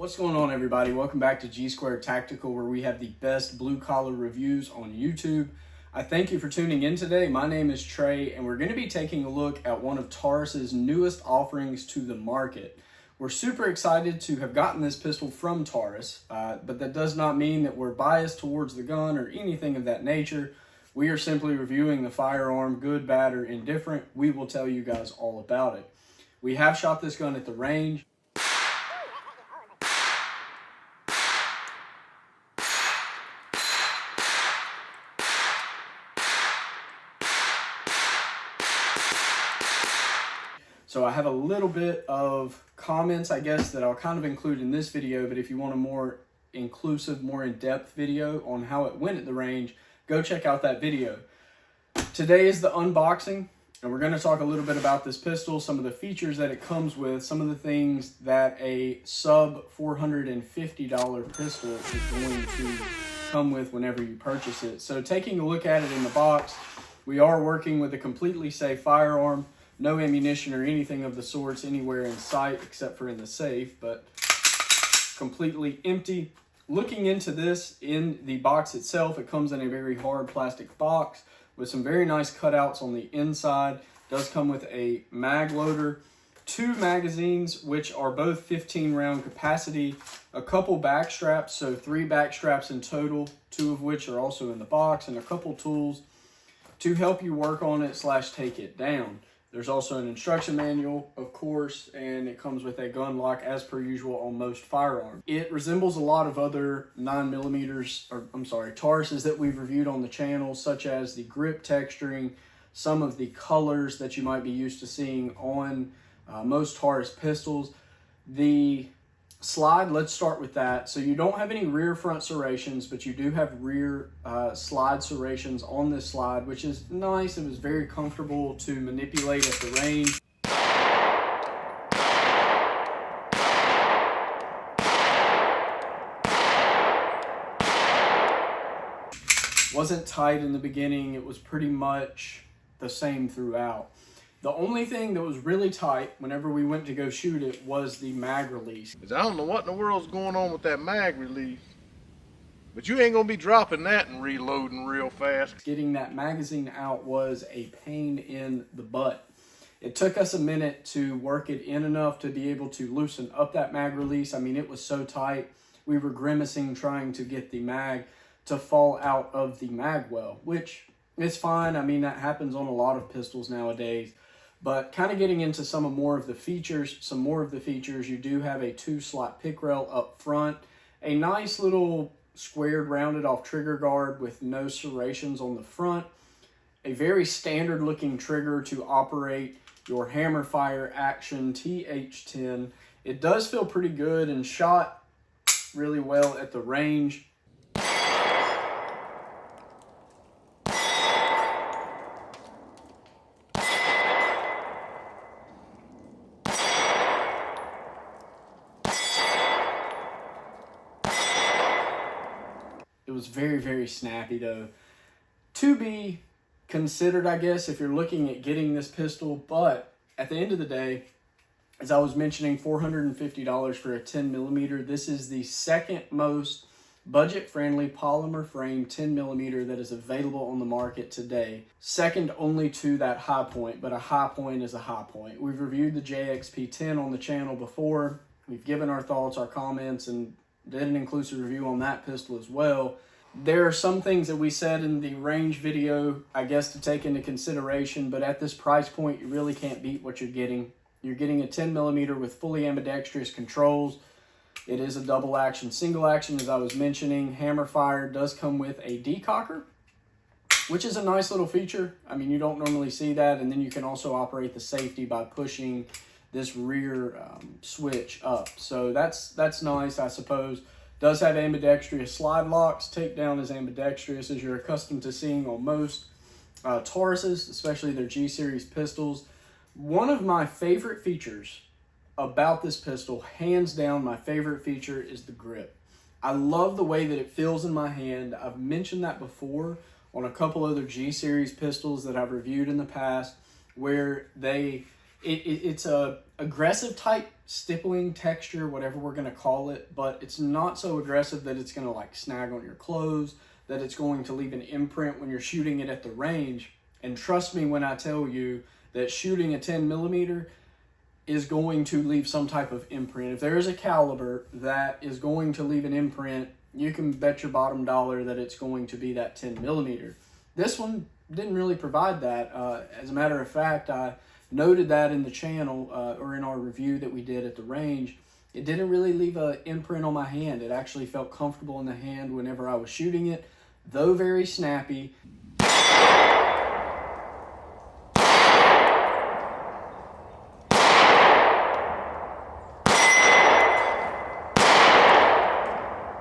What's going on, everybody? Welcome back to G Squared Tactical, where we have the best blue collar reviews on YouTube. I thank you for tuning in today. My name is Trey, and we're going to be taking a look at one of Taurus's newest offerings to the market. We're super excited to have gotten this pistol from Taurus, but that does not mean that we're biased towards the gun or anything of that nature. We are simply reviewing the firearm, good, bad, or indifferent. We will tell you guys all about it. We have shot this gun at the range. So I have a little bit of comments, I guess, that I'll kind of include in this video, but if you want a more inclusive, more in-depth video on how it went at the range, go check out that video. Today is the unboxing, and we're going to talk a little bit about this pistol, some of the features that it comes with, some of the things that a sub $450 pistol is going to come with whenever you purchase it. So taking a look at it in the box, we are working with a completely safe firearm. No ammunition or anything of the sorts anywhere in sight except for in the safe, but completely empty. Looking into this in the box itself, it comes in a very hard plastic box with some very nice cutouts on the inside. It does come with a mag loader, 2 magazines, which are both 15 round capacity, a couple back straps, so 3 back straps in total, 2 of which are also in the box, and a couple tools to help you work on it / take it down. There's also an instruction manual, of course, and it comes with a gun lock as per usual on most firearms. It resembles a lot of other 9mm, Tauruses that we've reviewed on the channel, such as the grip texturing, some of the colors that you might be used to seeing on most Taurus pistols. The slide, let's start with that. So you don't have any rear front serrations, but you do have rear slide serrations on this slide, which is nice. It was very comfortable to manipulate at the range. Wasn't tight in the beginning. It was pretty much the same throughout. The only thing that was really tight whenever we went to go shoot it was the mag release. I don't know what in the world's going on with that mag release, but you ain't gonna be dropping that and reloading real fast. Getting that magazine out was a pain in the butt. It took us a minute to work it in enough to be able to loosen up that mag release. I mean, it was so tight. We were grimacing trying to get the mag to fall out of the mag well, which is fine. I mean, that happens on a lot of pistols nowadays. But kind of getting into some more of the features, you do have a 2-slot pick rail up front, a nice little squared rounded off trigger guard with no serrations on the front, a very standard looking trigger to operate your hammer fire action TH10. It does feel pretty good and shot really well at the range. It was very, very snappy though. To be considered, I guess, if you're looking at getting this pistol, but at the end of the day, as I was mentioning, $450 for a 10mm. This is the second most budget-friendly polymer frame 10mm that is available on the market today. Second only to that High Point, but a High Point is a High Point. We've reviewed the JXP10 on the channel before. We've given our thoughts, our comments, and did an inclusive review on that pistol as well. There are some things that we said in the range video, I guess, to take into consideration, but at this price point, you really can't beat what you're getting. You're getting a 10mm with fully ambidextrous controls. It is a double action, single action, as I was mentioning. Hammer fire does come with a decocker, which is a nice little feature. I mean, you don't normally see that, and then you can also operate the safety by pushing this rear switch up. So that's nice, I suppose. Does have ambidextrous slide locks. Takedown is ambidextrous, as you're accustomed to seeing on most Tauruses, especially their G series pistols. One of my favorite features about this pistol, hands down my favorite feature, is the grip. I love the way that it feels in my hand. I've mentioned that before on a couple other G series pistols that I've reviewed in the past, where they It's a aggressive type stippling texture, whatever we're going to call it, but it's not so aggressive that it's going to like snag on your clothes, that it's going to leave an imprint when you're shooting it at the range. And trust me when I tell you that shooting a 10 millimeter is going to leave some type of imprint. If there is a caliber that is going to leave an imprint, you can bet your bottom dollar that it's going to be that 10 millimeter. This one didn't really provide that. As a matter of fact, I noted that in the channel or in our review that we did at the range. It didn't really leave an imprint on my hand. It actually felt comfortable in the hand whenever I was shooting it, though very snappy.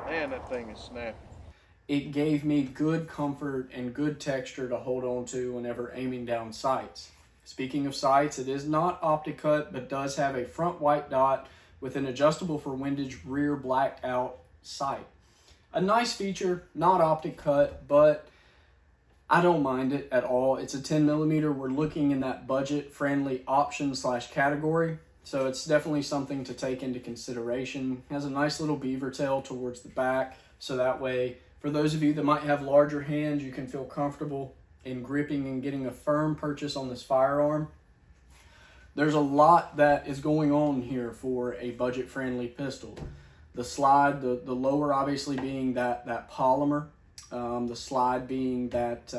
Man, that thing is snappy. It gave me good comfort and good texture to hold on to whenever aiming down sights. Speaking of sights, it is not optic cut, but does have a front white dot with an adjustable for windage rear blacked out sight. A nice feature, not optic cut, but I don't mind it at all. It's a 10 millimeter. We're looking in that budget friendly option / category. So it's definitely something to take into consideration. It has a nice little beaver tail towards the back. So that way, for those of you that might have larger hands, you can feel comfortable in gripping and getting a firm purchase on this firearm. There's a lot that is going on here for a budget-friendly pistol. The slide, the lower obviously being that polymer, the slide being that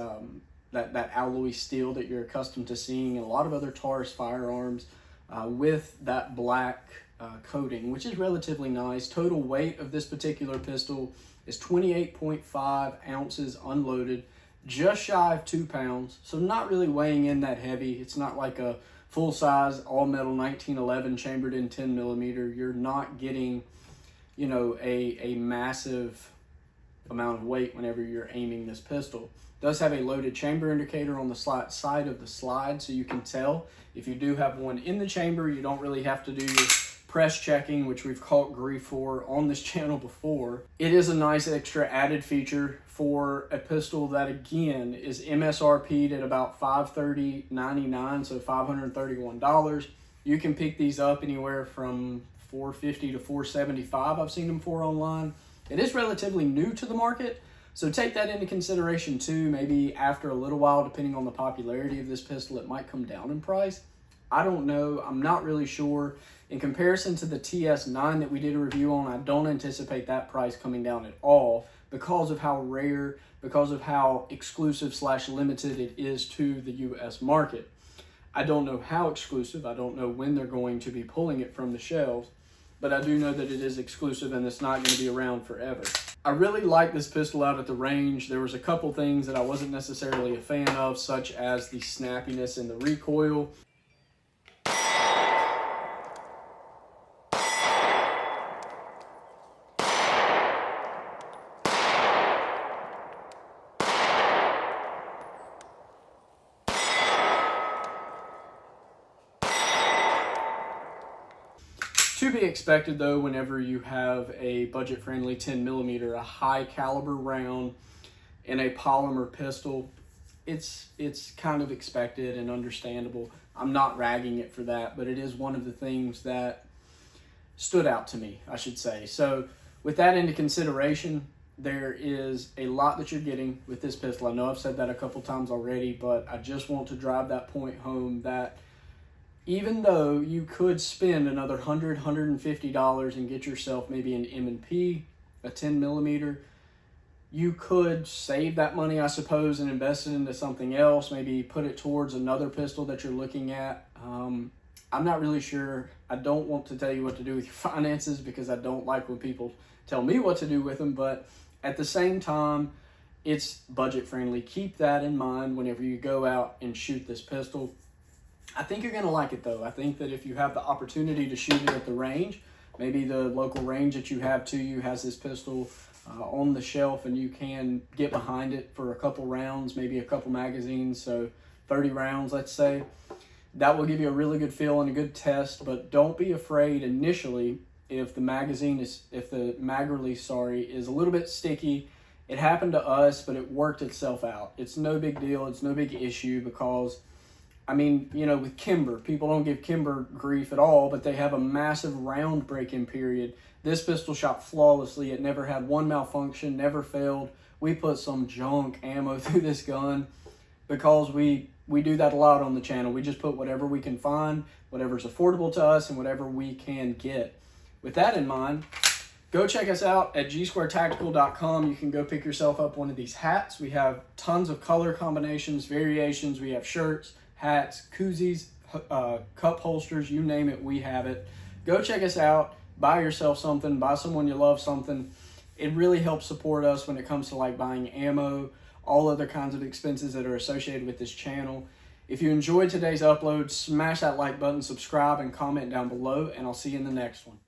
alloy steel that you're accustomed to seeing in a lot of other Taurus firearms with that black coating, which is relatively nice. Total weight of this particular pistol is 28.5 ounces unloaded, just shy of 2 pounds, so not really weighing in that heavy. It's not like a full-size all-metal 1911 chambered in 10 millimeter. You're not getting, you know, a massive amount of weight whenever you're aiming this pistol. It does have a loaded chamber indicator on the side of the slide, so you can tell if you do have one in the chamber. You don't really have to do your press checking, which we've caught grief for on this channel before. It is a nice extra added feature for a pistol that again is MSRP'd at about $530.99, so $531. You can pick these up anywhere from $450 to $475. I've seen them for online. It is relatively new to the market, so take that into consideration too. Maybe after a little while, depending on the popularity of this pistol, it might come down in price. I don't know. I'm not really sure. In comparison to the TS9 that we did a review on, I don't anticipate that price coming down at all because of how rare, because of how exclusive / limited it is to the US market. I don't know how exclusive. I don't know when they're going to be pulling it from the shelves, but I do know that it is exclusive and it's not going to be around forever. I really like this pistol out at the range. There was a couple things that I wasn't necessarily a fan of, such as the snappiness in the recoil. To be expected though, whenever you have a budget-friendly 10 millimeter, a high caliber round in a polymer pistol, it's kind of expected and understandable. I'm not ragging it for that, but it is one of the things that stood out to me, I should say. So with that into consideration, there is a lot that you're getting with this pistol. I know I've said that a couple times already, but I just want to drive that point home that even though you could spend another $100, $150 and get yourself maybe an M&P, a 10 millimeter, you could save that money, I suppose, and invest it into something else, maybe put it towards another pistol that you're looking at. I'm not really sure. I don't want to tell you what to do with your finances because I don't like when people tell me what to do with them, but at the same time, it's budget friendly. Keep that in mind whenever you go out and shoot this pistol. I think you're going to like it though. I think that if you have the opportunity to shoot it at the range, maybe the local range that you have to you has this pistol on the shelf and you can get behind it for a couple rounds, maybe a couple magazines, so 30 rounds, let's say. That will give you a really good feel and a good test, but don't be afraid initially if the mag release, is a little bit sticky. It happened to us, but it worked itself out. It's no big deal. It's no big issue because I mean, you know, with Kimber, people don't give Kimber grief at all, but they have a massive round break-in period. This pistol shot flawlessly. It never had one malfunction, never failed. We put some junk ammo through this gun because we do that a lot on the channel. We just put whatever we can find, whatever's affordable to us, and whatever we can get. With that in mind, go check us out at gsquaredtactical.com. You can go pick yourself up one of these hats. We have tons of color combinations, variations. We have shirts, hats, koozies, cup holsters, you name it, we have it. Go check us out. Buy yourself something. Buy someone you love something. It really helps support us when it comes to like buying ammo, all other kinds of expenses that are associated with this channel. If you enjoyed today's upload, smash that like button, subscribe, and comment down below, and I'll see you in the next one.